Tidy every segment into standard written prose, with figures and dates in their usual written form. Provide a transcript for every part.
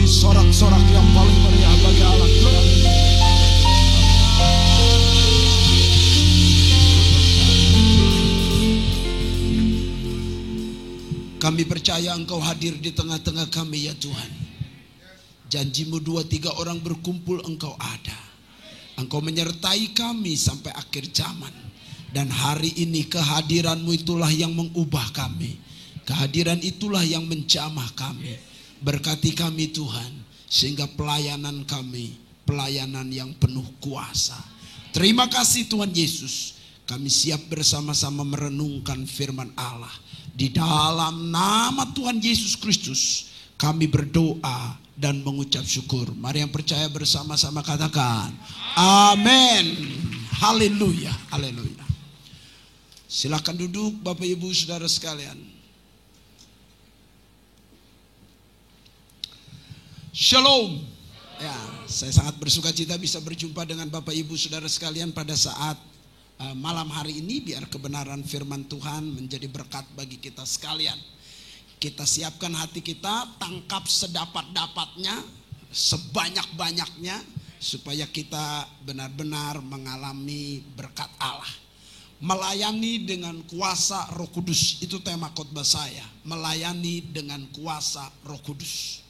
sorak-sorak yang paling meriah bagi Allah. Kami percaya Engkau hadir di tengah-tengah kami ya Tuhan. Janji-Mu 2-3 orang berkumpul Engkau ada. Engkau menyertai kami sampai akhir zaman. Dan hari ini kehadiran-Mu itulah yang mengubah kami. Kehadiran itulah yang menjamah kami. Berkati kami Tuhan, sehingga pelayanan kami pelayanan yang penuh kuasa. Terima kasih Tuhan Yesus. Kami siap bersama-sama merenungkan firman Allah. Di dalam nama Tuhan Yesus Kristus kami berdoa dan mengucap syukur. Mari yang percaya bersama-sama katakan amin. Haleluya, haleluya. Silakan duduk Bapak Ibu Saudara sekalian. Shalom. Ya, saya sangat bersuka cita bisa berjumpa dengan Bapak Ibu Saudara sekalian pada saat malam hari ini. Biar kebenaran firman Tuhan menjadi berkat bagi kita sekalian. Kita siapkan hati kita, tangkap sedapat-dapatnya, sebanyak-banyaknya, supaya kita benar-benar mengalami berkat Allah. Melayani dengan kuasa Roh Kudus, itu tema khotbah saya. Melayani dengan kuasa Roh Kudus.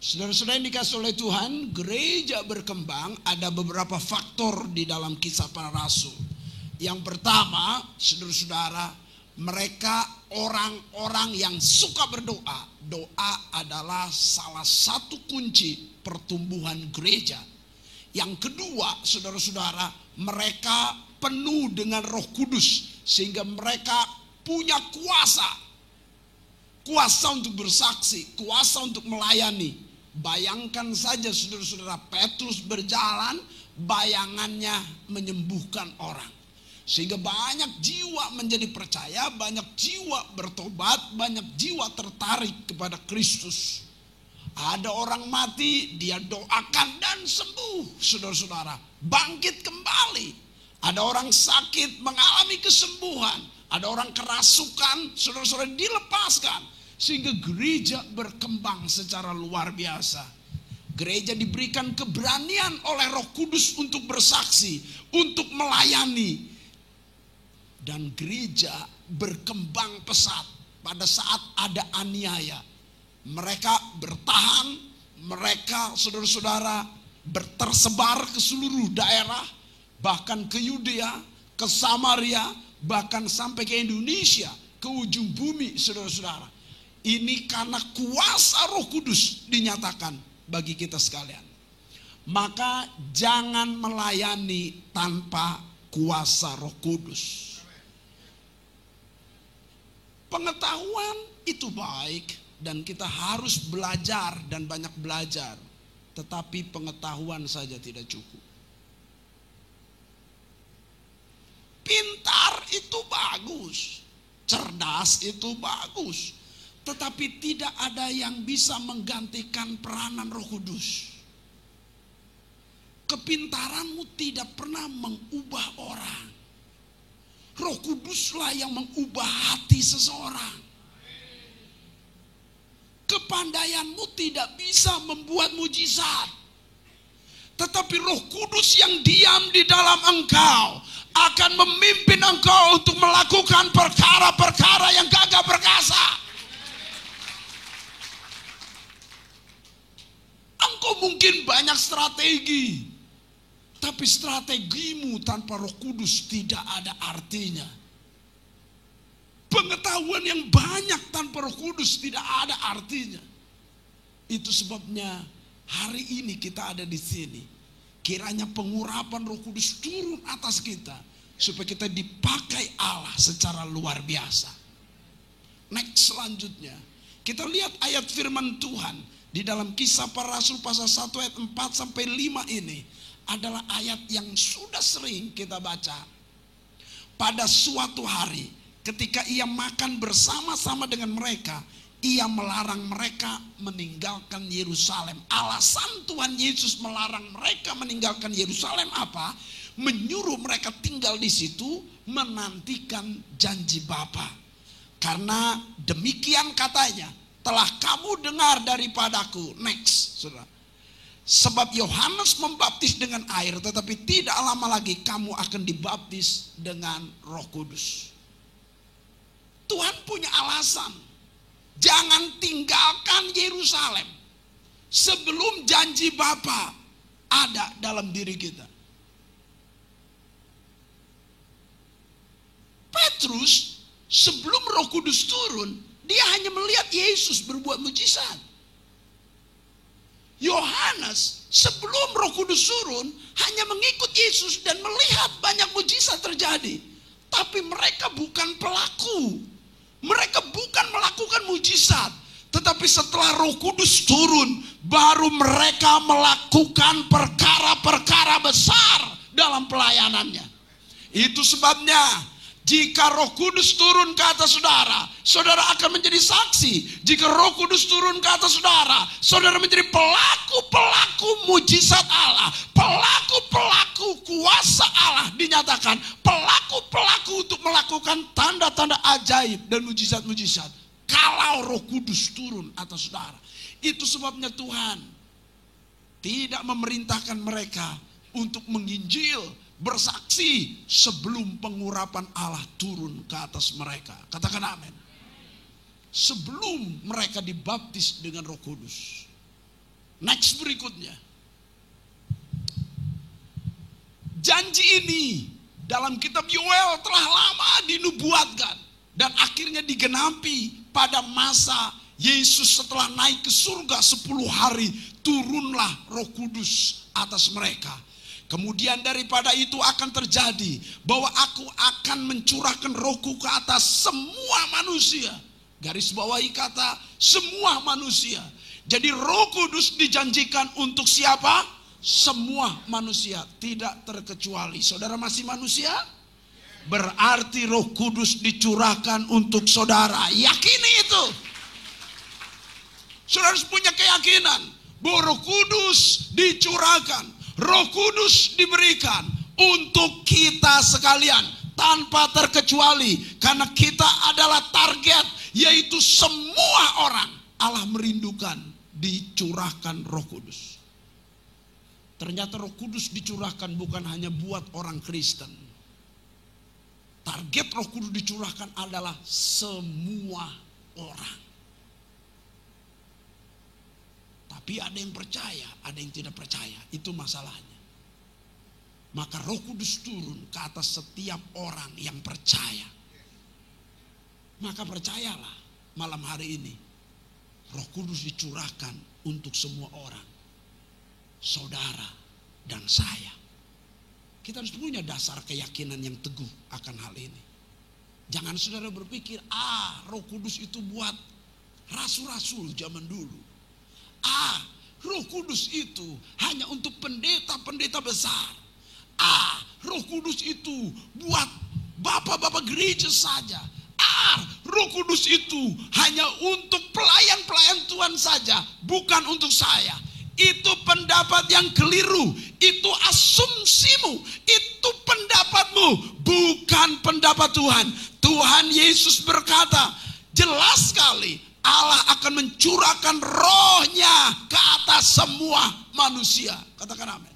Saudara-saudara yang dikasih oleh Tuhan, gereja berkembang ada beberapa faktor di dalam Kisah Para Rasul. Yang pertama, saudara-saudara, mereka orang-orang yang suka berdoa. Doa adalah salah satu kunci pertumbuhan gereja. Yang kedua, saudara-saudara, mereka penuh dengan Roh Kudus sehingga mereka punya kuasa. Kuasa untuk bersaksi, kuasa untuk melayani. Bayangkan saja saudara-saudara, Petrus berjalan, bayangannya menyembuhkan orang. Sehingga banyak jiwa menjadi percaya, banyak jiwa bertobat, banyak jiwa tertarik kepada Kristus. Ada orang mati, dia doakan dan sembuh, saudara-saudara. Bangkit kembali. Ada orang sakit mengalami kesembuhan. Ada orang kerasukan, saudara-saudara dilepaskan. Sehingga gereja berkembang secara luar biasa. Gereja diberikan keberanian oleh Roh Kudus untuk bersaksi, untuk melayani. Dan gereja berkembang pesat pada saat ada aniaya. Mereka bertahan, mereka saudara-saudara tersebar ke seluruh daerah, bahkan ke Yudea, ke Samaria, bahkan sampai ke Indonesia, ke ujung bumi saudara-saudara. Ini karena kuasa Roh Kudus dinyatakan bagi kita sekalian. Maka jangan melayani tanpa kuasa Roh Kudus. Pengetahuan itu baik dan kita harus belajar dan banyak belajar. Tetapi pengetahuan saja tidak cukup. Pintar itu bagus, cerdas itu bagus. Tetapi tidak ada yang bisa menggantikan peranan Roh Kudus. Kepintaranmu tidak pernah mengubah orang. Roh Kuduslah yang mengubah hati seseorang. Kepandaianmu tidak bisa membuat mujizat. Tetapi Roh Kudus yang diam di dalam engkau akan memimpin engkau untuk melakukan perkara-perkara yang gagah perkasa. Engkau mungkin banyak strategi, tapi strategimu tanpa Roh Kudus tidak ada artinya. Pengetahuan yang banyak tanpa Roh Kudus tidak ada artinya. Itu sebabnya hari ini kita ada di sini. Kiranya pengurapan Roh Kudus turun atas kita, supaya kita dipakai Allah secara luar biasa. Next selanjutnya, kita lihat ayat firman Tuhan di dalam Kisah Para Rasul pasal 1 ayat 4-5 ini. Adalah ayat yang sudah sering kita baca. Pada suatu hari ketika ia makan bersama-sama dengan mereka, ia melarang mereka meninggalkan Yerusalem. Alasan Tuhan Yesus melarang mereka meninggalkan Yerusalem apa? Menyuruh mereka tinggal di situ menantikan janji Bapa. Karena demikian katanya, telah kamu dengar daripadaku. Next, saudara. Sebab Yohanes membaptis dengan air, tetapi tidak lama lagi kamu akan dibaptis dengan Roh Kudus. Tuhan punya alasan. Jangan tinggalkan Yerusalem sebelum janji Bapa ada dalam diri kita. Petrus sebelum Roh Kudus turun, dia hanya melihat Yesus berbuat mujizat. Yohanes sebelum Roh Kudus turun hanya mengikut Yesus dan melihat banyak mujizat terjadi. Tapi mereka bukan pelaku. Mereka bukan melakukan mujizat. Tetapi setelah Roh Kudus turun, baru mereka melakukan perkara-perkara besar dalam pelayanannya. Itu sebabnya jika Roh Kudus turun ke atas saudara, saudara akan menjadi saksi. Jika Roh Kudus turun ke atas saudara, saudara menjadi pelaku-pelaku mujizat Allah. Pelaku-pelaku kuasa Allah dinyatakan. Pelaku-pelaku untuk melakukan tanda-tanda ajaib dan mujizat-mujizat. Kalau Roh Kudus turun atas saudara. Itu sebabnya Tuhan tidak memerintahkan mereka untuk menginjil, bersaksi sebelum pengurapan Allah turun ke atas mereka. Katakan amin. Sebelum mereka dibaptis dengan Roh Kudus. Next berikutnya. Janji ini dalam kitab Yoel telah lama dinubuatkan dan akhirnya digenapi pada masa Yesus setelah naik ke surga 10 hari, turunlah Roh Kudus atas mereka. Kemudian daripada itu akan terjadi bahwa aku akan mencurahkan Rohku ke atas semua manusia. Garis bawahi kata semua manusia. Jadi Roh Kudus dijanjikan untuk siapa? Semua manusia, tidak terkecuali. Saudara masih manusia? Berarti Roh Kudus dicurahkan untuk saudara. Yakini itu. Saudara harus punya keyakinan bahwa Roh Kudus dicurahkan. Roh Kudus diberikan untuk kita sekalian tanpa terkecuali, karena kita adalah target, yaitu semua orang Allah merindukan dicurahkan Roh Kudus. Ternyata Roh Kudus dicurahkan bukan hanya buat orang Kristen. Target Roh Kudus dicurahkan adalah semua orang. Tapi ada yang percaya, ada yang tidak percaya. Itu masalahnya. Maka Roh Kudus turun ke atas setiap orang yang percaya. Maka percayalah malam hari ini. Roh Kudus dicurahkan untuk semua orang. Saudara dan saya. Kita harus punya dasar keyakinan yang teguh akan hal ini. Jangan saudara berpikir, Roh Kudus itu buat rasul-rasul zaman dulu. Roh Kudus itu hanya untuk pendeta-pendeta besar. Roh Kudus itu buat bapak-bapak gereja saja. Roh Kudus itu hanya untuk pelayan-pelayan Tuhan saja, bukan untuk saya. Itu pendapat yang keliru. Itu asumsimu. Itu pendapatmu, bukan pendapat Tuhan. Tuhan Yesus berkata jelas sekali, Allah akan mencurahkan rohnya ke atas semua manusia. Katakan amin.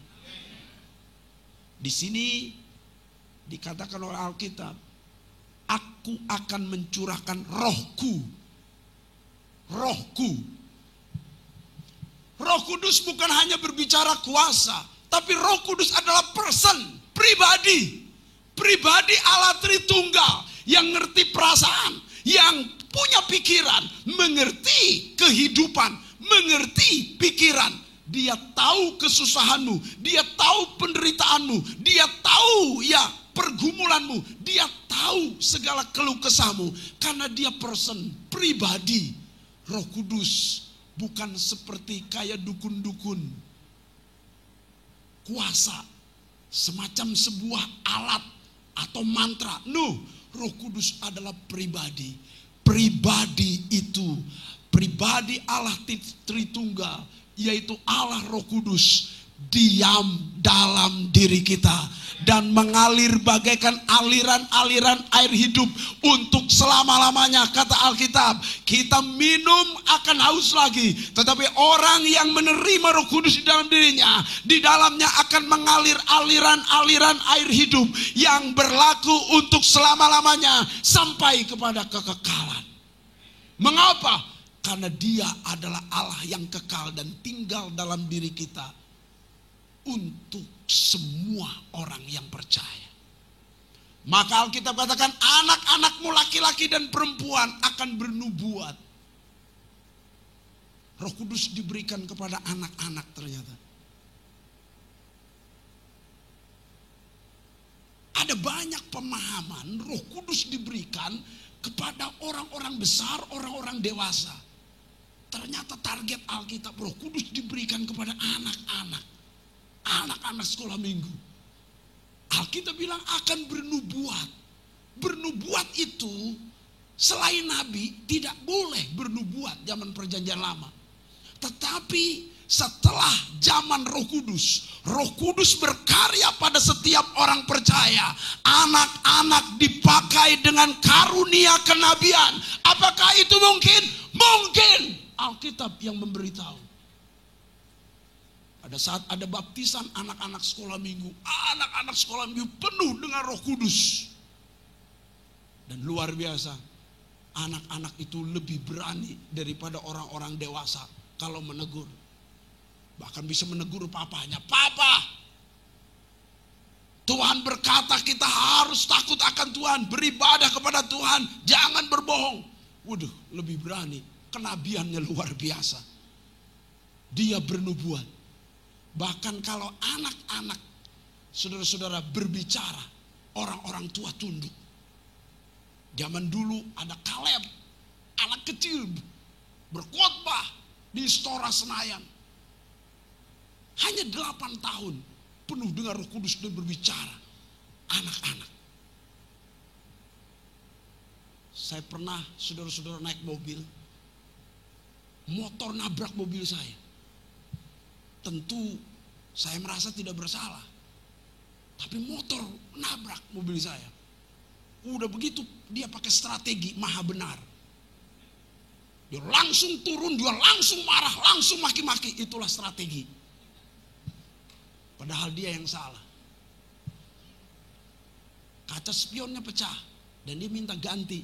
Di sini dikatakan oleh Alkitab, aku akan mencurahkan rohku. Rohku. Roh Kudus bukan hanya berbicara kuasa, tapi Roh Kudus adalah person, pribadi. Pribadi Allah Tritunggal yang ngerti perasaan, yang punya pikiran, mengerti kehidupan, mengerti pikiran. Dia tahu kesusahanmu, dia tahu penderitaanmu, dia tahu pergumulanmu, dia tahu segala keluh kesahmu. Karena dia person, pribadi. Roh Kudus bukan seperti kayak dukun-dukun. Kuasa, semacam sebuah alat atau mantra. No, Roh Kudus adalah pribadi. Pribadi itu, pribadi Allah Tritunggal, yaitu Allah Roh Kudus, diam dalam diri kita dan mengalir bagaikan aliran-aliran air hidup untuk selama-lamanya. Kata Alkitab, kita minum akan haus lagi, tetapi orang yang menerima Roh Kudus di dalam dirinya, di dalamnya akan mengalir aliran-aliran air hidup yang berlaku untuk selama-lamanya sampai kepada kekekalan. Mengapa? Karena Dia adalah Allah yang kekal dan tinggal dalam diri kita untuk semua orang yang percaya. Maka Alkitab katakan, anak-anakmu laki-laki dan perempuan akan bernubuat. Roh Kudus diberikan kepada anak-anak ternyata. Ada banyak pemahaman Roh Kudus diberikan kepada orang-orang besar, orang-orang dewasa. Ternyata target Alkitab, Roh Kudus diberikan kepada anak-anak. Anak-anak sekolah minggu. Alkitab bilang akan bernubuat. Bernubuat itu selain nabi tidak boleh bernubuat zaman perjanjian lama. Tetapi setelah zaman Roh Kudus berkarya pada setiap orang percaya. Anak-anak dipakai dengan karunia kenabian. Apakah itu mungkin? Mungkin. Alkitab yang memberitahu. Pada saat ada baptisan anak-anak sekolah minggu. Anak-anak sekolah minggu penuh dengan Roh Kudus. Dan luar biasa. Anak-anak itu lebih berani daripada orang-orang dewasa kalau menegur. Bahkan bisa menegur papanya. Papa, Tuhan berkata kita harus takut akan Tuhan. Beribadah kepada Tuhan. Jangan berbohong. Waduh, lebih berani. Kenabiannya luar biasa. Dia bernubuat. Bahkan kalau anak-anak, saudara-saudara berbicara, orang-orang tua tunduk. Zaman dulu ada Kaleb, anak kecil, berkhotbah di Istora Senayan. Hanya 8 tahun, penuh dengan Roh Kudus dan berbicara. Anak-anak. Saya pernah, saudara-saudara naik mobil, motor nabrak mobil saya. Tentu saya merasa tidak bersalah. Tapi motor nabrak mobil saya. Udah begitu dia pakai strategi maha benar. Dia langsung turun, dia langsung marah, langsung maki-maki. Itulah strategi. Padahal dia yang salah. Kaca spionnya pecah. Dan dia minta ganti.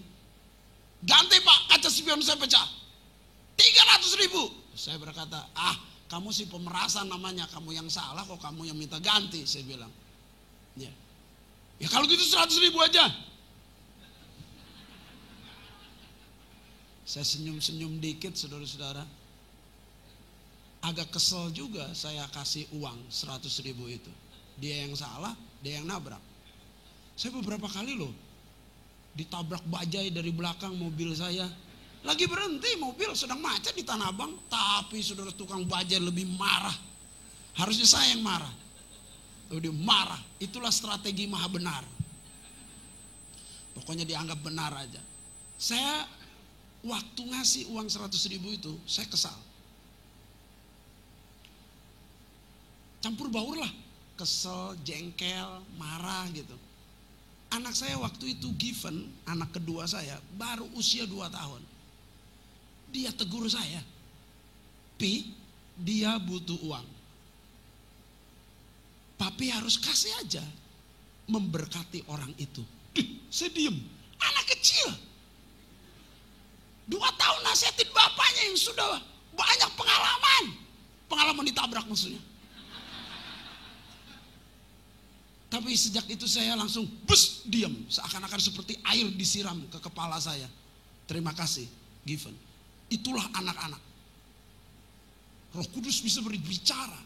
Ganti Pak, kaca spion saya pecah. 300.000. Saya berkata, kamu sih pemerasan namanya, kamu yang salah kok kamu yang minta ganti, saya bilang. Ya kalau gitu 100.000 aja. Saya senyum-senyum dikit, saudara-saudara. Agak kesel juga saya kasih uang 100.000 itu. Dia yang salah, dia yang nabrak. Saya beberapa kali loh ditabrak bajai dari belakang mobil saya. Lagi berhenti mobil sedang macet di Tanah Abang. Tapi saudara tukang bajai lebih marah. Harusnya saya yang marah. Dia marah. Itulah strategi maha benar. Pokoknya dianggap benar aja. Saya waktu ngasih uang 100.000 itu saya kesal. Campur baur lah. Kesel, jengkel, marah gitu. Anak saya waktu itu Given, anak kedua saya, baru usia 2 tahun. Dia tegur saya, Pi, dia butuh uang. Papi harus kasih aja, memberkati orang itu. Saya diem, anak kecil. 2 tahun nasihatin bapaknya yang sudah banyak pengalaman. Pengalaman ditabrak maksudnya. Tapi sejak itu saya langsung diam. Seakan-akan seperti air disiram ke kepala saya. Terima kasih, Given. Itulah anak-anak. Roh Kudus bisa berbicara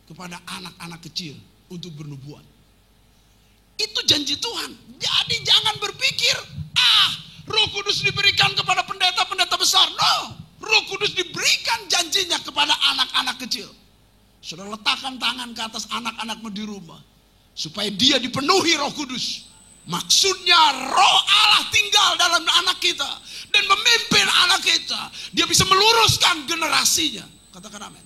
kepada anak-anak kecil untuk bernubuat. Itu janji Tuhan. Jadi jangan berpikir, Roh Kudus diberikan kepada pendeta-pendeta besar. No, Roh Kudus diberikan janjinya kepada anak-anak kecil. Sudah letakkan tangan ke atas anak-anakmu di rumah. Supaya dia dipenuhi Roh Kudus. Maksudnya Roh Allah tinggal dalam anak kita. Dan memimpin anak kita. Dia bisa meluruskan generasinya. Katakan amin.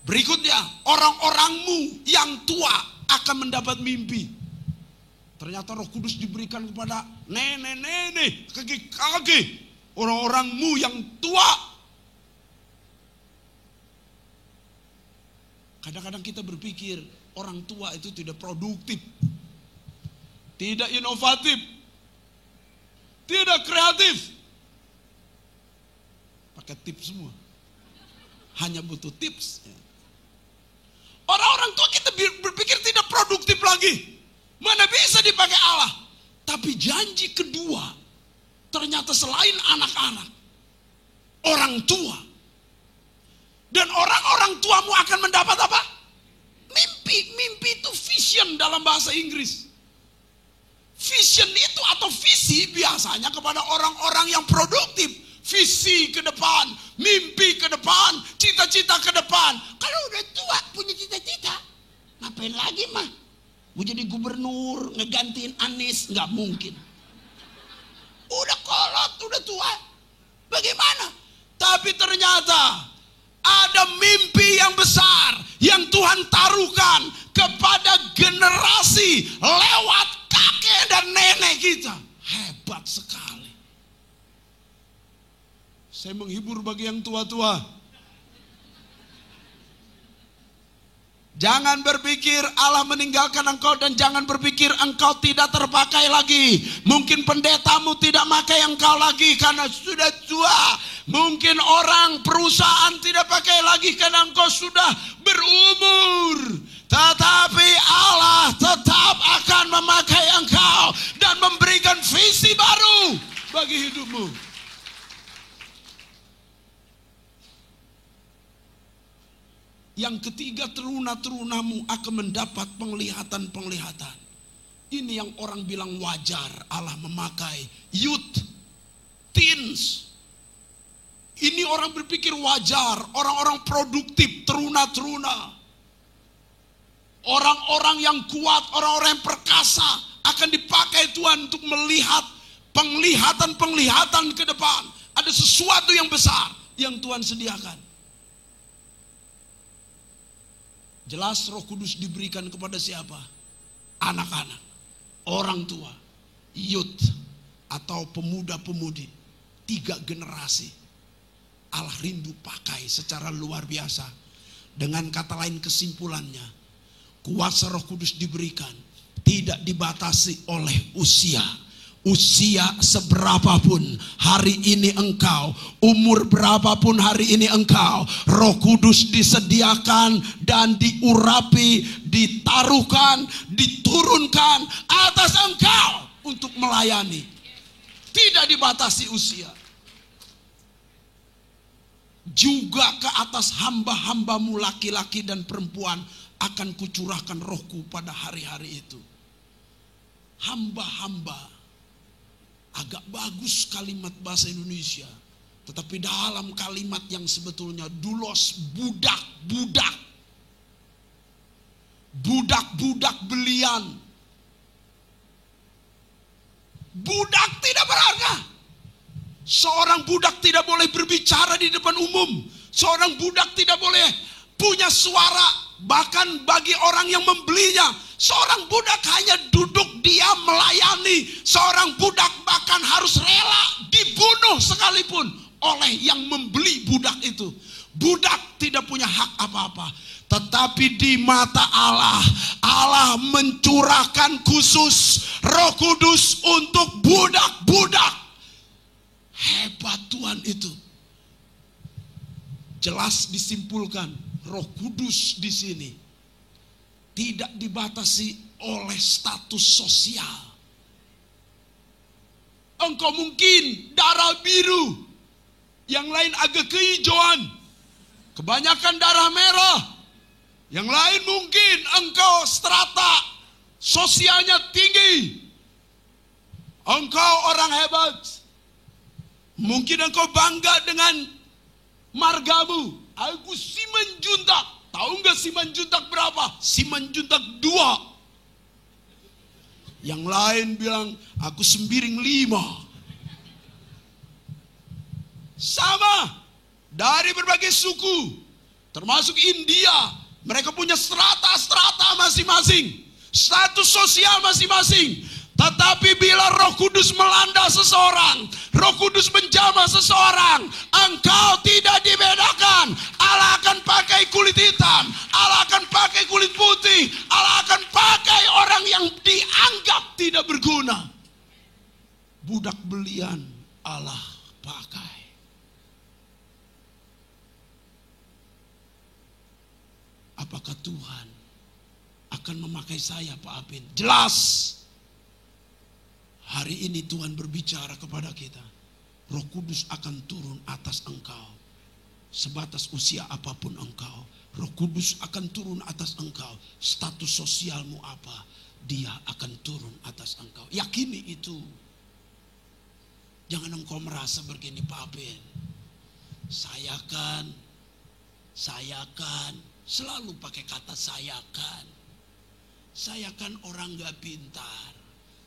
Berikutnya, orang-orangmu yang tua akan mendapat mimpi. Ternyata Roh Kudus diberikan kepada nenek-nenek, kakek-kakek, orang-orangmu yang tua. Kadang-kadang kita berpikir orang tua itu tidak produktif, tidak inovatif, tidak kreatif. Pakai tips semua. Hanya butuh tips. Orang-orang tua kita berpikir tidak produktif lagi. Mana bisa dipakai Allah. Tapi janji kedua, ternyata selain anak-anak, orang tua. Dan orang-orang tuamu akan mendapat apa? Mimpi. Mimpi itu vision dalam bahasa Inggris. Vision itu atau visi biasanya kepada orang-orang yang produktif. Visi ke depan, mimpi ke depan, cita-cita ke depan. Kalau udah tua punya cita-cita, ngapain lagi mah? Mau jadi gubernur, ngegantiin Anies, nggak mungkin. Udah kolot, udah tua. Bagaimana? Tapi ternyata ada mimpi yang besar yang Tuhan taruhkan kepada generasi lewat kakek dan nenek kita. Hebat sekali. Saya menghibur bagi yang tua-tua. Jangan berpikir Allah meninggalkan engkau dan jangan berpikir engkau tidak terpakai lagi. Mungkin pendetamu tidak pakai engkau lagi karena sudah tua. Mungkin orang perusahaan tidak pakai lagi karena engkau sudah berumur. Tetapi Allah tetap akan memakai engkau dan memberikan visi baru bagi hidupmu. Yang ketiga, teruna-terunamu akan mendapat penglihatan-penglihatan. Ini yang orang bilang wajar Allah memakai youth, teens. Ini orang berpikir wajar, orang-orang produktif, teruna-teruna. Orang-orang yang kuat, orang-orang yang perkasa akan dipakai Tuhan untuk melihat penglihatan-penglihatan ke depan. Ada sesuatu yang besar yang Tuhan sediakan. Jelas Roh Kudus diberikan kepada siapa? Anak-anak, orang tua, youth atau pemuda-pemudi. 3 generasi Allah rindu pakai secara luar biasa. Dengan kata lain kesimpulannya, kuasa Roh Kudus diberikan tidak dibatasi oleh usia. Usia seberapapun hari ini engkau, umur berapapun hari ini engkau, Roh Kudus disediakan dan diurapi, ditaruhkan, diturunkan atas engkau untuk melayani. Tidak dibatasi usia. Juga ke atas hamba-hambamu laki-laki dan perempuan akan kucurahkan rohku pada hari-hari itu. Hamba-hamba. Agak bagus kalimat bahasa Indonesia. Tetapi dalam kalimat yang sebetulnya dulos, budak-budak. Budak-budak belian. Budak tidak berharga. Seorang budak tidak boleh berbicara di depan umum. Seorang budak tidak boleh punya suara. Bahkan bagi orang yang membelinya, seorang budak hanya duduk diam melayani. Seorang budak bahkan harus rela dibunuh sekalipun oleh yang membeli budak itu. Budak tidak punya hak apa-apa. Tetapi di mata Allah, Allah mencurahkan khusus Roh Kudus untuk budak-budak. Hebat Tuhan itu. Jelas disimpulkan, Roh Kudus di sini tidak dibatasi oleh status sosial. Engkau mungkin darah biru, yang lain agak kehijauan, kebanyakan darah merah. Yang lain mungkin engkau strata sosialnya tinggi, engkau orang hebat. Mungkin engkau bangga dengan margamu. Aku Simanjuntak. Tahu nggak Simanjuntak berapa? Simanjuntak 2. Yang lain bilang aku Sembiring 5. Sama dari berbagai suku. termasuk India. Mereka punya strata-strata masing-masing, status sosial masing-masing. Tetapi bila Roh Kudus melanda seseorang, Roh Kudus menjamah seseorang, engkau tidak dibedakan. Allah akan pakai kulit hitam, Allah akan pakai kulit putih, Allah akan pakai orang yang dianggap tidak berguna. Budak belian Allah pakai. Apakah Tuhan akan memakai saya, Pak Apin? Jelas. Hari ini Tuhan berbicara kepada kita. Roh Kudus akan turun atas engkau. Sebatas usia apapun engkau, Roh Kudus akan turun atas engkau. Status sosialmu apa, Dia akan turun atas engkau. Yakini itu. Jangan engkau merasa begini, Pak Apin. Saya kan, selalu pakai kata saya kan. Saya kan orang gak pintar.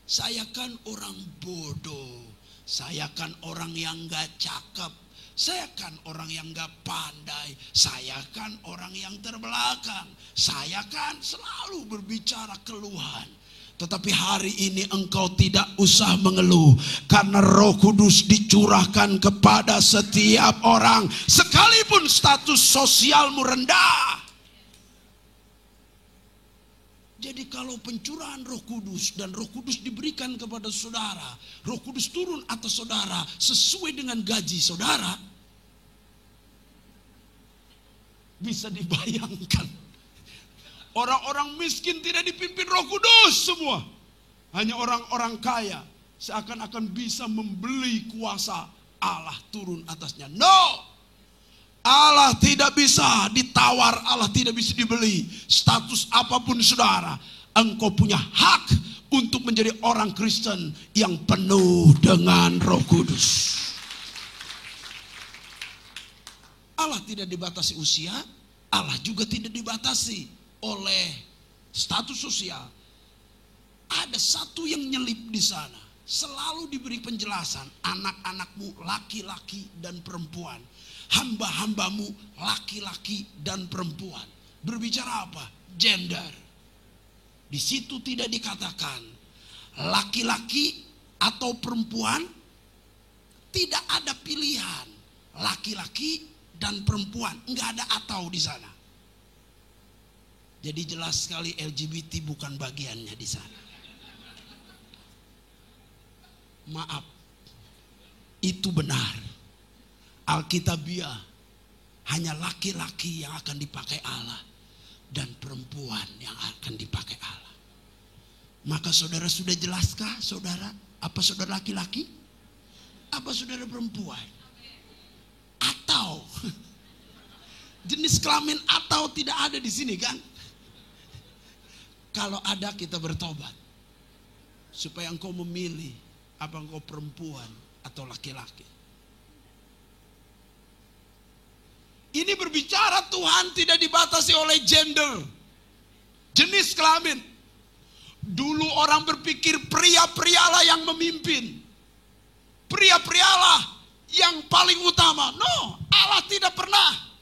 Saya kan orang bodoh. Saya kan orang yang gak cakep. Saya kan orang yang gak pandai. Saya kan orang yang terbelakang. Saya kan selalu berbicara keluhan. Tetapi hari ini engkau tidak usah mengeluh. Karena Roh Kudus dicurahkan kepada setiap orang. Sekalipun status sosialmu rendah. Jadi kalau pencurahan Roh Kudus dan Roh Kudus diberikan kepada saudara, Roh Kudus turun atas saudara sesuai dengan gaji saudara, bisa dibayangkan. Orang-orang miskin tidak dipimpin Roh Kudus semua. Hanya orang-orang kaya seakan-akan bisa membeli kuasa Allah turun atasnya. No! Allah tidak bisa ditawar, Allah tidak bisa dibeli. Status apapun saudara, engkau punya hak untuk menjadi orang Kristen yang penuh dengan Roh Kudus. Allah tidak dibatasi usia, Allah juga tidak dibatasi oleh status sosial. Ada satu yang nyelip di sana, selalu diberi penjelasan, anak-anakmu laki-laki dan perempuan. Hamba-hambamu laki-laki dan perempuan. Berbicara apa? Gender. Di situ tidak dikatakan laki-laki atau perempuan. Tidak ada pilihan laki-laki dan perempuan. Enggak ada atau di sana. Jadi jelas sekali LGBT bukan bagiannya di sana. Maaf, itu benar. Alkitabiah hanya laki-laki yang akan dipakai Allah dan perempuan yang akan dipakai Allah. Maka saudara sudah jelaskah saudara? Apa saudara laki-laki? Apa saudara perempuan? Atau jenis kelamin atau tidak ada di sini kan? Kalau ada kita bertobat supaya engkau memilih apa engkau perempuan atau laki-laki. Ini berbicara Tuhan tidak dibatasi oleh gender, jenis kelamin. Dulu orang berpikir pria-prialah yang memimpin, pria-prialah yang paling utama. No, Allah tidak pernah.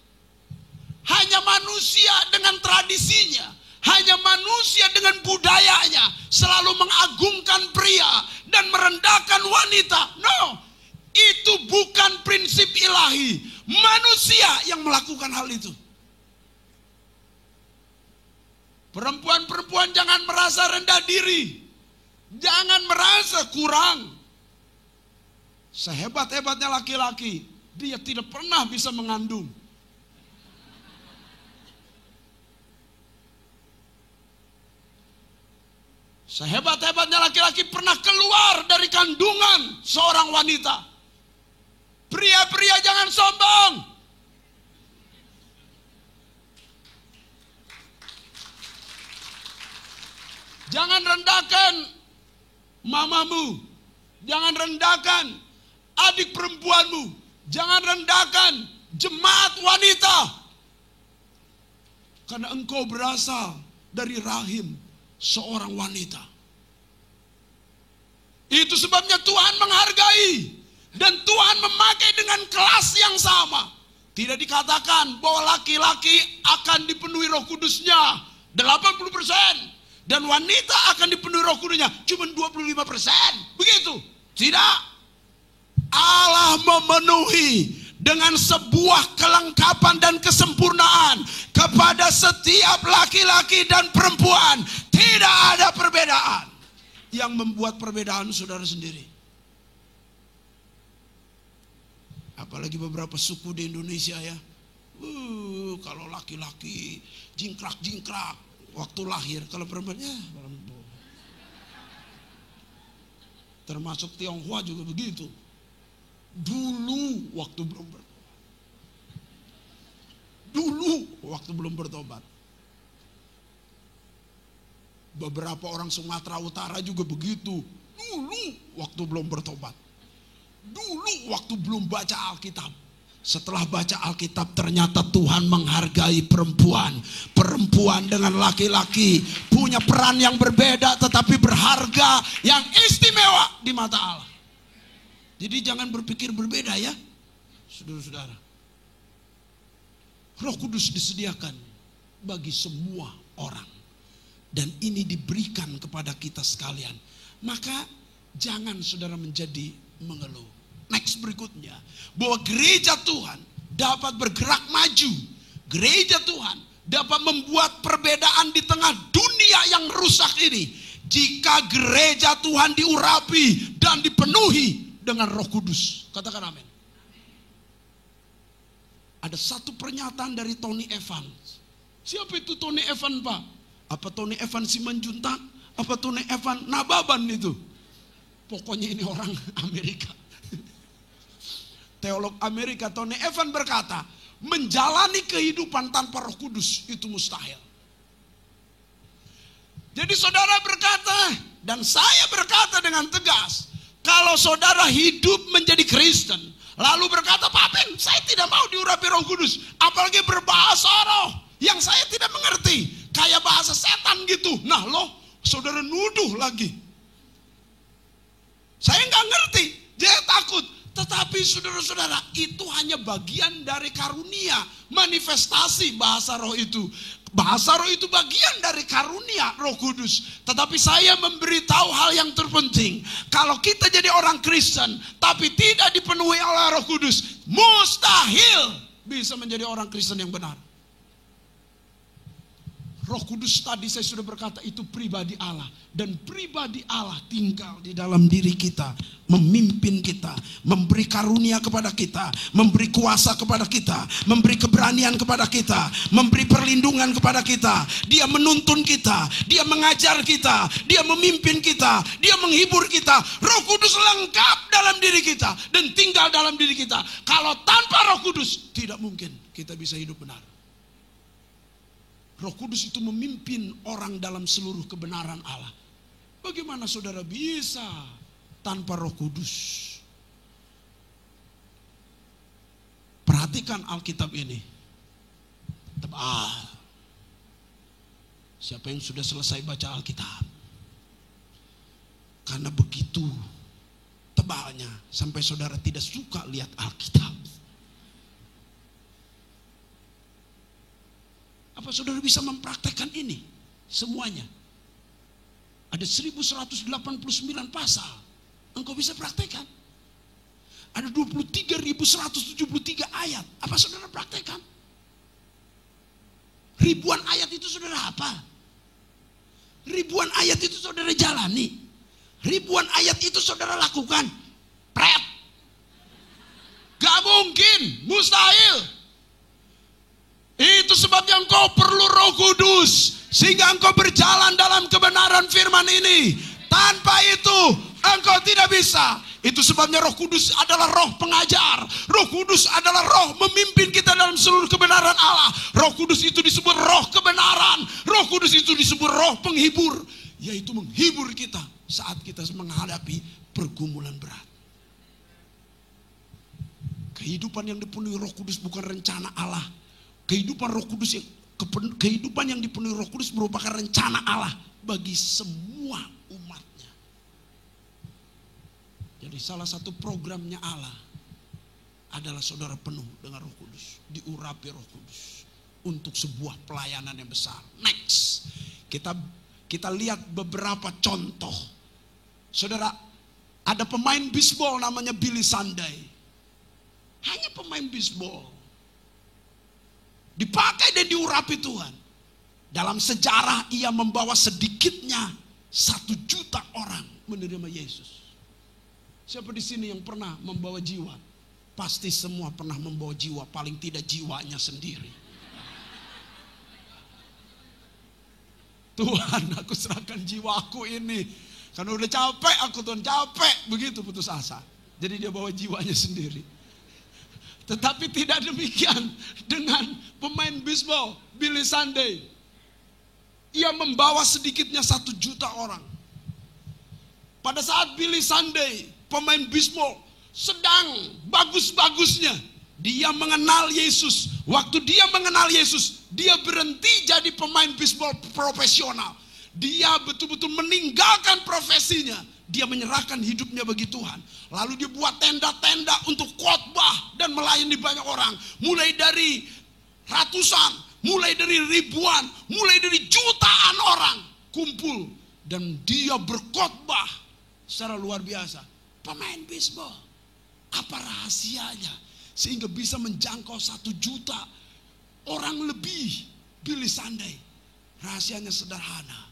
Hanya manusia dengan tradisinya, hanya manusia dengan budayanya selalu mengagungkan pria dan merendahkan wanita. No, itu bukan prinsip ilahi. Manusia yang melakukan hal itu. Perempuan-perempuan jangan merasa rendah diri. Jangan merasa kurang. Sehebat-hebatnya laki-laki, dia tidak pernah bisa mengandung. Sehebat-hebatnya laki-laki pernah keluar dari kandungan seorang wanita. Pria-pria jangan sombong. Jangan rendahkan mamamu. Jangan rendahkan adik perempuanmu. Jangan rendahkan jemaat wanita. Karena engkau berasal dari rahim seorang wanita. Itu sebabnya Tuhan menghargai. Dan Tuhan memakai dengan kelas yang sama. Tidak dikatakan bahwa laki-laki akan dipenuhi Roh Kudusnya 80%. Dan wanita akan dipenuhi Roh Kudusnya cuma 25%. Begitu. Tidak. Allah memenuhi dengan sebuah kelengkapan dan kesempurnaan kepada setiap laki-laki dan perempuan. Tidak ada perbedaan. Yang membuat perbedaan saudara sendiri. Apalagi beberapa suku di Indonesia ya. Kalau laki-laki jingkrak-jingkrak waktu lahir, kalau perempuan ya termasuk Tionghoa juga begitu. Dulu waktu belum bertobat. Beberapa orang Sumatera Utara juga begitu. Dulu waktu belum bertobat. Dulu waktu belum baca Alkitab. Setelah baca Alkitab ternyata Tuhan menghargai perempuan. Perempuan dengan laki-laki punya peran yang berbeda tetapi berharga yang istimewa di mata Allah. Jadi jangan berpikir berbeda ya, saudara-saudara. Roh Kudus disediakan bagi semua orang. Dan ini diberikan kepada kita sekalian. Maka jangan saudara menjadi mengeluh. Next berikutnya, bahwa gereja Tuhan dapat bergerak maju. Gereja Tuhan dapat membuat perbedaan di tengah dunia yang rusak ini. Jika gereja Tuhan diurapi dan dipenuhi dengan Roh Kudus. Katakan amin. Ada satu pernyataan dari Tony Evans. Siapa itu Tony Evans, Pak? Apa Tony Evans Simanjuntak? Apa Tony Evans Nababan itu? Pokoknya ini orang Amerika. Teolog Amerika Tony Evans berkata, menjalani kehidupan tanpa Roh Kudus itu mustahil. Jadi saudara berkata, dan saya berkata dengan tegas, kalau saudara hidup menjadi Kristen, lalu berkata, Pak Ben, saya tidak mau diurapi Roh Kudus, apalagi berbahasa roh yang saya tidak mengerti, kayak bahasa setan gitu. Nah loh, saudara nuduh lagi. Saya nggak ngerti, dia takut. Tetapi saudara-saudara, itu hanya bagian dari karunia, manifestasi bahasa roh itu. Bahasa roh itu bagian dari karunia Roh Kudus. Tetapi saya memberitahu hal yang terpenting. Kalau kita jadi orang Kristen, tapi tidak dipenuhi oleh Roh Kudus, mustahil bisa menjadi orang Kristen yang benar. Roh Kudus tadi saya sudah berkata itu pribadi Allah. Dan pribadi Allah tinggal di dalam diri kita. Memimpin kita. Memberi karunia kepada kita. Memberi kuasa kepada kita. Memberi keberanian kepada kita. Memberi perlindungan kepada kita. Dia menuntun kita. Dia mengajar kita. Dia memimpin kita. Dia menghibur kita. Roh Kudus lengkap dalam diri kita. Dan tinggal dalam diri kita. Kalau tanpa Roh Kudus tidak mungkin kita bisa hidup benar. Roh Kudus itu memimpin orang dalam seluruh kebenaran Allah. Bagaimana saudara bisa tanpa Roh Kudus? Perhatikan Alkitab ini. Tebal. Siapa yang sudah selesai baca Alkitab? Karena begitu tebalnya sampai saudara tidak suka lihat Alkitab. Apa saudara bisa mempraktekkan ini? Semuanya. Ada 1189 pasal. Engkau bisa praktekkan. Ada 23.173 ayat. Apa saudara praktekkan? Ribuan ayat itu saudara apa? Ribuan ayat itu saudara jalani. Ribuan ayat itu saudara lakukan. Pret. Gak mungkin. Mustahil. Itu sebabnya engkau perlu Roh Kudus. Sehingga engkau berjalan dalam kebenaran firman ini. Tanpa itu engkau tidak bisa. Itu sebabnya Roh Kudus adalah roh pengajar. Roh Kudus adalah roh memimpin kita dalam seluruh kebenaran Allah. Roh Kudus itu disebut roh kebenaran. Roh Kudus itu disebut roh penghibur. Yaitu menghibur kita saat kita menghadapi pergumulan berat. Kehidupan yang dipenuhi Roh Kudus bukan rencana Allah. Kehidupan yang dipenuhi Roh Kudus merupakan rencana Allah bagi semua umatnya. Jadi salah satu programnya Allah adalah saudara penuh dengan Roh Kudus, diurapi Roh Kudus untuk sebuah pelayanan yang besar. Next, kita lihat beberapa contoh. Saudara, ada pemain bisbol namanya Billy Sunday. Hanya pemain bisbol, dipakai dan diurapi Tuhan. Dalam sejarah ia membawa sedikitnya 1 juta orang menerima Yesus. Siapa di sini yang pernah membawa jiwa? Pasti semua pernah membawa jiwa, paling tidak jiwanya sendiri. Tuhan, aku serahkan jiwaku ini. Karena udah capek aku, Tuhan, capek. Begitu putus asa. Jadi dia bawa jiwanya sendiri. Tetapi tidak demikian dengan pemain bisbol Billy Sunday. Ia membawa sedikitnya 1 juta orang. Pada saat Billy Sunday, pemain bisbol, sedang bagus-bagusnya, dia mengenal Yesus. Waktu dia mengenal Yesus, dia berhenti jadi pemain bisbol profesional. Dia betul-betul meninggalkan profesinya. Dia menyerahkan hidupnya bagi Tuhan. Lalu dia buat tenda-tenda untuk khotbah dan melayani banyak orang. Mulai dari ratusan, mulai dari ribuan, mulai dari jutaan orang kumpul. Dan dia berkhotbah secara luar biasa. Pemain bisbol, apa rahasianya sehingga bisa menjangkau 1 juta orang lebih? Billy Sunday, rahasianya sederhana.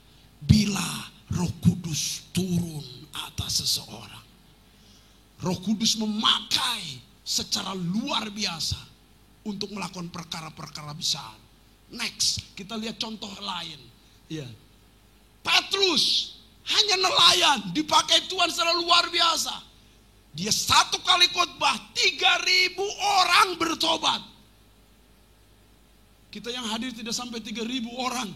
Bila Roh Kudus turun atas seseorang, Roh Kudus memakai secara luar biasa untuk melakukan perkara-perkara besar. Next, kita lihat contoh lain. Ya, Petrus hanya nelayan, dipakai Tuhan secara luar biasa. Dia 1 kali khotbah, 3.000 orang bertobat. Kita yang hadir tidak sampai 3.000 orang.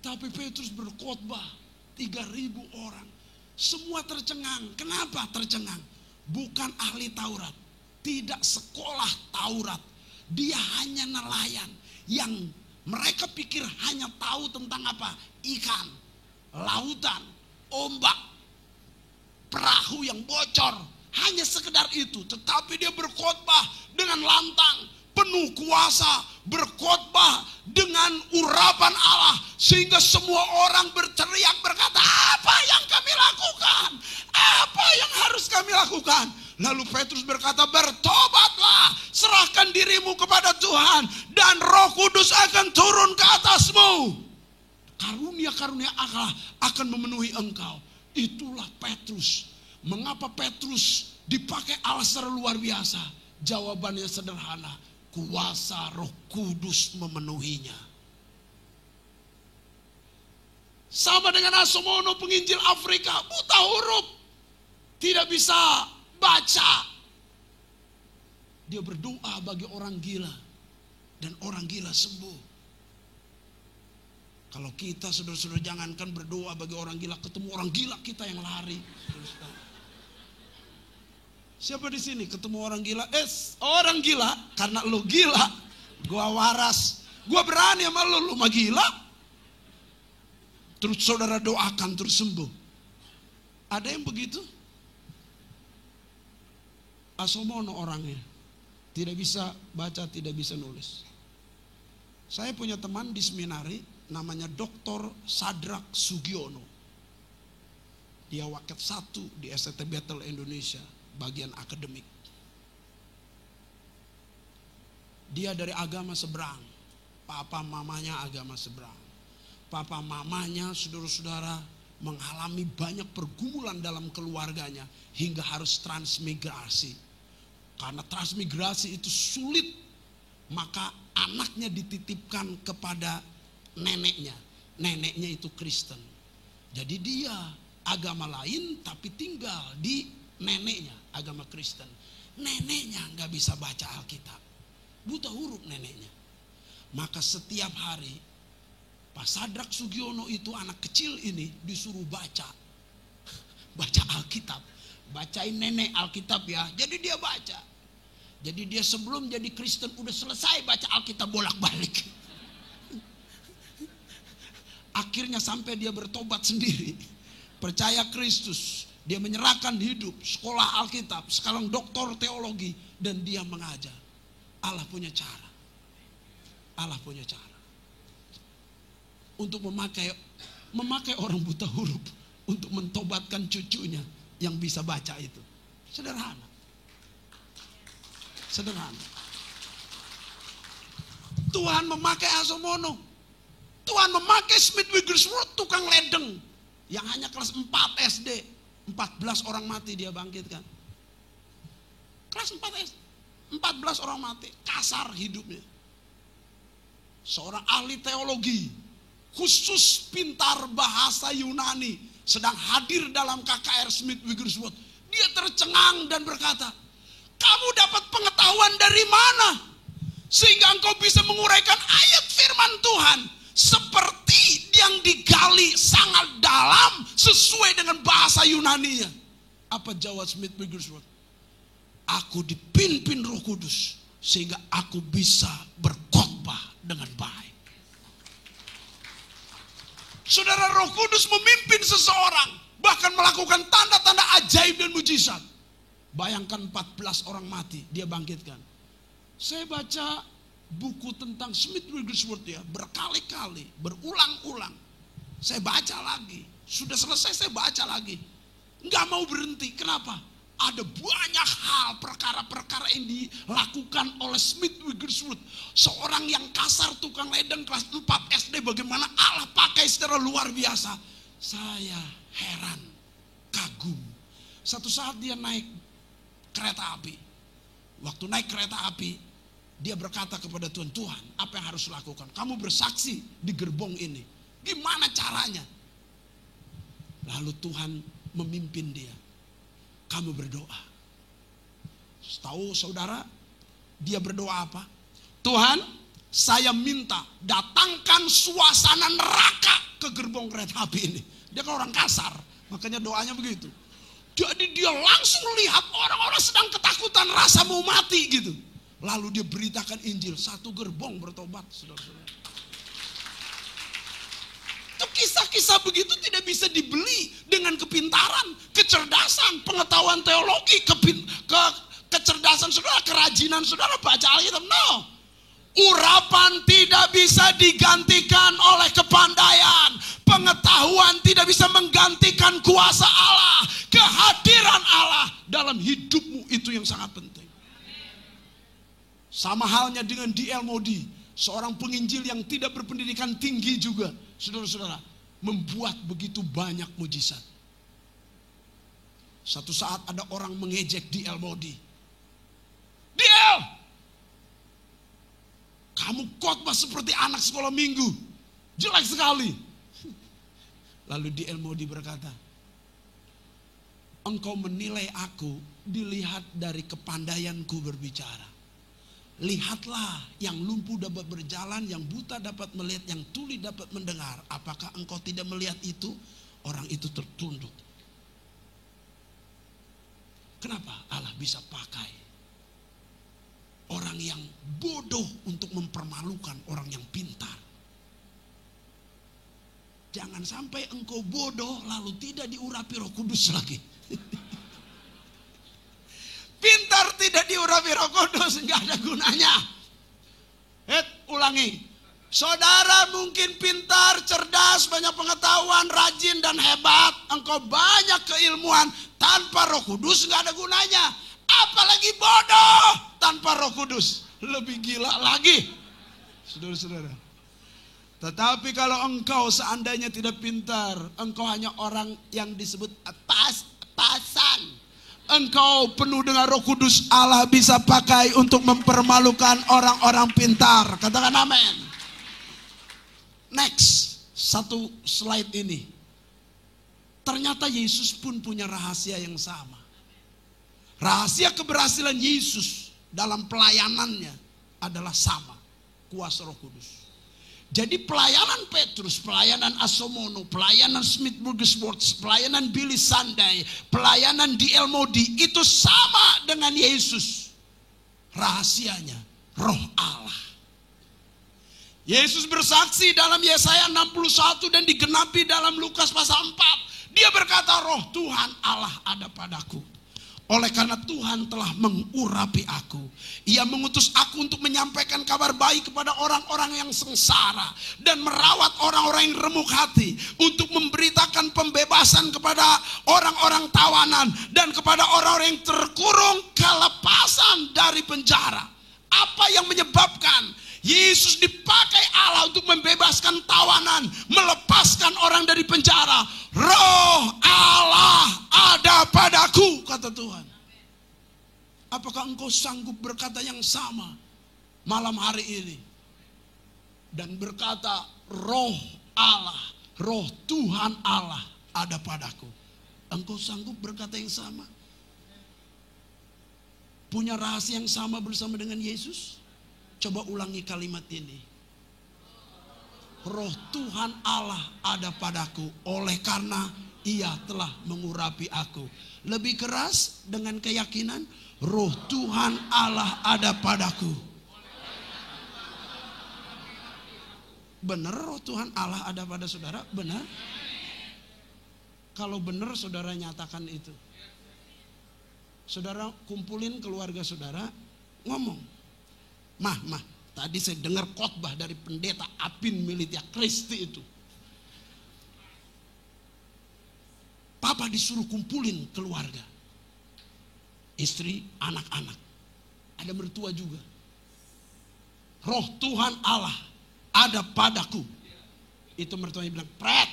Tapi Petrus berkhotbah, 3.000 orang. Semua tercengang. Kenapa tercengang? Bukan ahli Taurat, tidak sekolah Taurat. Dia hanya nelayan yang mereka pikir hanya tahu tentang apa? Ikan, lautan, ombak, perahu yang bocor. Hanya sekedar itu. Tetapi dia berkhotbah dengan lantang, penuh kuasa, berkhotbah dengan urapan Allah, sehingga semua orang berteriak berkata, apa yang kami lakukan? Apa yang harus kami lakukan? Lalu Petrus berkata, bertobatlah, serahkan dirimu kepada Tuhan, dan Roh Kudus akan turun ke atasmu. Karunia-karunia Allah akan memenuhi engkau. Itulah Petrus. Mengapa Petrus dipakai Allah secara luar biasa? Jawabannya sederhana. Kuasa Roh Kudus memenuhinya. Sama dengan Asomono, penginjil Afrika, buta huruf, tidak bisa baca. Dia berdoa bagi orang gila, dan orang gila sembuh. Kalau kita saudara-saudara jangankan berdoa bagi orang gila, ketemu orang gila kita yang lari. Siapa di sini ketemu orang gila? Orang gila, karena lu gila, gua waras, gua berani sama lu mah gila. Terus saudara doakan terus sembuh. Ada yang begitu? Asomono orangnya, tidak bisa baca, tidak bisa nulis. Saya punya teman di seminari, namanya Dr. Sadrak Sugiono. Dia waket 1 di STT Battle Indonesia, bagian akademik. Dia dari agama seberang. Papa mamanya agama seberang. Papa mamanya, saudara-saudara, mengalami banyak pergumulan dalam keluarganya hingga harus transmigrasi. Karena transmigrasi itu sulit, maka anaknya dititipkan kepada neneknya. Neneknya itu Kristen. Jadi dia agama lain tapi tinggal di neneknya, agama Kristen. Neneknya gak bisa baca Alkitab, buta huruf neneknya. Maka setiap hari Pak Sadrak Sugiono itu, anak kecil ini, disuruh baca Alkitab. Bacain nenek Alkitab ya. Jadi dia baca. Jadi dia sebelum jadi Kristen udah selesai baca Alkitab bolak-balik. Akhirnya sampai dia bertobat sendiri, percaya Kristus, Dia menyerahkan hidup, sekolah Alkitab, sekarang doktor teologi, dan dia mengajar. Allah punya cara. Allah punya cara. Untuk memakai orang buta huruf untuk mentobatkan cucunya yang bisa baca itu. Sederhana. Sederhana. Tuhan memakai Asomono. Tuhan memakai Smith Wigglesworth, tukang ledeng yang hanya kelas 4 SD. 14 orang mati dia bangkitkan. Kelas 4 SD. 14 orang mati. Kasar hidupnya. Seorang ahli teologi, khusus pintar bahasa Yunani, sedang hadir dalam KKR Smith Wigglesworth. Dia tercengang dan berkata, kamu dapat pengetahuan dari mana? Sehingga engkau bisa menguraikan ayat firman Tuhan seperti yang digali sangat dalam sesuai dengan bahasa Yunaninya. Apa jawab Smith Wigglesworth? Aku dipimpin Roh Kudus sehingga aku bisa berkhotbah dengan baik. Saudara, Roh Kudus memimpin seseorang bahkan melakukan tanda-tanda ajaib dan mujizat. Bayangkan 14 orang mati, dia bangkitkan. Saya baca buku tentang Smith Wigglesworth ya, berkali-kali, berulang-ulang. Saya baca lagi, sudah selesai saya baca lagi. Nggak mau berhenti, kenapa? Ada banyak hal, perkara-perkara yang dilakukan oleh Smith Wigglesworth. Seorang yang kasar, tukang ledeng kelas 4 SD, bagaimana Allah pakai secara luar biasa. Saya heran, kagum. Satu saat dia naik kereta api. Waktu naik kereta api, dia berkata kepada Tuhan, Tuhan, apa yang harus lakukan? Kamu bersaksi di gerbong ini. Gimana caranya? Lalu Tuhan memimpin dia. Kamu berdoa. Tahu saudara, dia berdoa apa? Tuhan, saya minta datangkan suasana neraka ke gerbong kereta api ini. Dia kan orang kasar, makanya doanya begitu. Jadi dia langsung lihat orang-orang sedang ketakutan, rasa mau mati gitu. Lalu dia beritakan Injil, satu gerbong bertobat, saudara-saudara. Itu kisah-kisah begitu tidak bisa dibeli dengan kepintaran, kecerdasan, pengetahuan teologi, kecerdasan saudara, kerajinan saudara baca Alkitab. No. Urapan tidak bisa digantikan oleh kepandaian. Pengetahuan tidak bisa menggantikan kuasa Allah. Kehadiran Allah dalam hidupmu itu yang sangat penting. Sama halnya dengan D.L. Moody, seorang penginjil yang tidak berpendidikan tinggi juga, saudara-saudara, membuat begitu banyak mujizat. Satu saat ada orang mengejek D.L. Moody. D.L., kamu khotbah seperti anak sekolah minggu, jelek sekali. Lalu D.L. Moody berkata, engkau menilai aku dilihat dari kepandaianku berbicara. Lihatlah, yang lumpuh dapat berjalan, yang buta dapat melihat, yang tuli dapat mendengar. Apakah engkau tidak melihat itu? Orang itu tertunduk. Kenapa Allah bisa pakai orang yang bodoh untuk mempermalukan orang yang pintar? Jangan sampai engkau bodoh lalu tidak diurapi Roh Kudus lagi. Pintar tidak diurapi Roh Kudus, enggak ada gunanya. Ulangi. Saudara mungkin pintar, cerdas, banyak pengetahuan, rajin dan hebat. Engkau banyak keilmuan, tanpa Roh Kudus enggak ada gunanya. Apalagi bodoh tanpa Roh Kudus, lebih gila lagi. Saudara-saudara. Tetapi kalau engkau seandainya tidak pintar, engkau hanya orang yang disebut pas-pasan. Engkau penuh dengan Roh Kudus, Allah bisa pakai untuk mempermalukan orang-orang pintar. Katakan amin. Next, satu slide ini. Ternyata Yesus pun punya rahasia yang sama. Rahasia keberhasilan Yesus dalam pelayanannya adalah sama, kuasa Roh Kudus. Jadi pelayanan Petrus, pelayanan Asomono, pelayanan Smith Wigglesworth, pelayanan Billy Sunday, pelayanan D.L. Moody itu sama dengan Yesus. Rahasianya Roh Allah. Yesus bersaksi dalam Yesaya 61 dan digenapi dalam Lukas pasal 4. Dia berkata, roh Tuhan Allah ada padaku. Oleh karena Tuhan telah mengurapi aku. Ia mengutus aku untuk menyampaikan kabar baik kepada orang-orang yang sengsara. Dan merawat orang-orang yang remuk hati. Untuk memberitakan pembebasan kepada orang-orang tawanan. Dan kepada orang-orang yang terkurung kelepasan dari penjara. Apa yang menyebabkan Yesus dipakai Allah untuk membebaskan tawanan, melepaskan orang dari penjara? Roh Allah ada padaku, kata Tuhan. Apakah engkau sanggup berkata yang sama malam hari ini? Dan berkata, roh Allah, roh Tuhan Allah ada padaku. Engkau sanggup berkata yang sama? Punya rahasia yang sama bersama dengan Yesus? Coba ulangi kalimat ini. Roh Tuhan Allah ada padaku, oleh karena Ia telah mengurapi aku. Lebih keras dengan keyakinan, roh Tuhan Allah ada padaku. Benar roh Tuhan Allah ada pada saudara? Benar? Kalau benar saudara nyatakan itu. Saudara kumpulin keluarga saudara, ngomong. Mah, tadi saya dengar khotbah dari pendeta Apin Militia Kristi itu. Papa disuruh kumpulin keluarga. Istri, anak-anak. Ada mertua juga. Roh Tuhan Allah ada padaku. Itu mertuanya bilang, pret.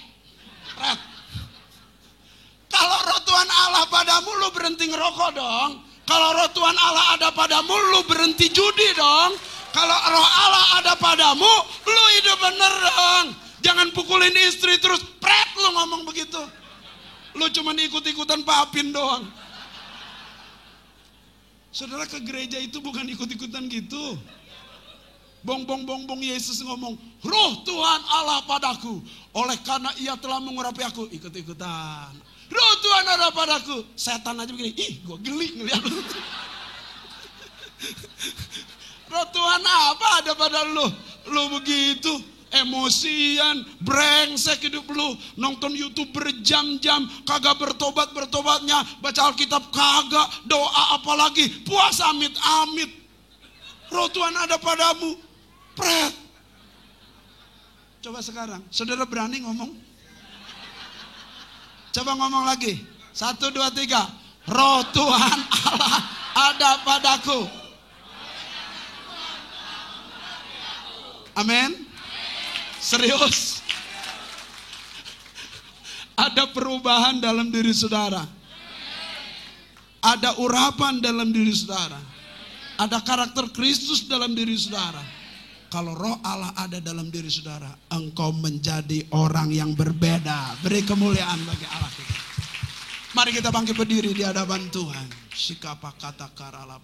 Kalau roh Tuhan Allah padamu, lu berhenti ngerokok dong. Kalau roh Tuhan Allah ada padamu, lu berhenti judi dong. Kalau roh Allah ada padamu, lu hidup bener dong. Jangan pukulin istri terus, pret lu ngomong begitu. Lu cuma ikut-ikutan papin doang. Saudara, ke gereja itu bukan ikut-ikutan gitu. Bong Yesus ngomong, roh Tuhan Allah padaku, oleh karena Ia telah mengurapi aku. Ikut-ikutan. Roh Tuhan ada padaku. Setan aja begini, ih gue geli ngeliat lu. Roh Tuhan apa ada pada lu? Lu begitu emosian, brengsek hidup lu. Nonton YouTube berjam-jam, kagak bertobatnya, baca Alkitab kagak, doa apalagi, puasa amit-amit. Roh Tuhan ada padamu, pret. Coba sekarang, saudara berani ngomong? Coba ngomong lagi. 1, 2, 3. Roh Tuhan Allah ada padaku. Amin. Serius. Ada perubahan dalam diri saudara. Ada urapan dalam diri saudara. Ada karakter Kristus dalam diri saudara. Kalau roh Allah ada dalam diri saudara, engkau menjadi orang yang berbeda. Beri kemuliaan bagi Allah kita. Mari kita bangkit berdiri di hadapan Tuhan. Sikapa kata karala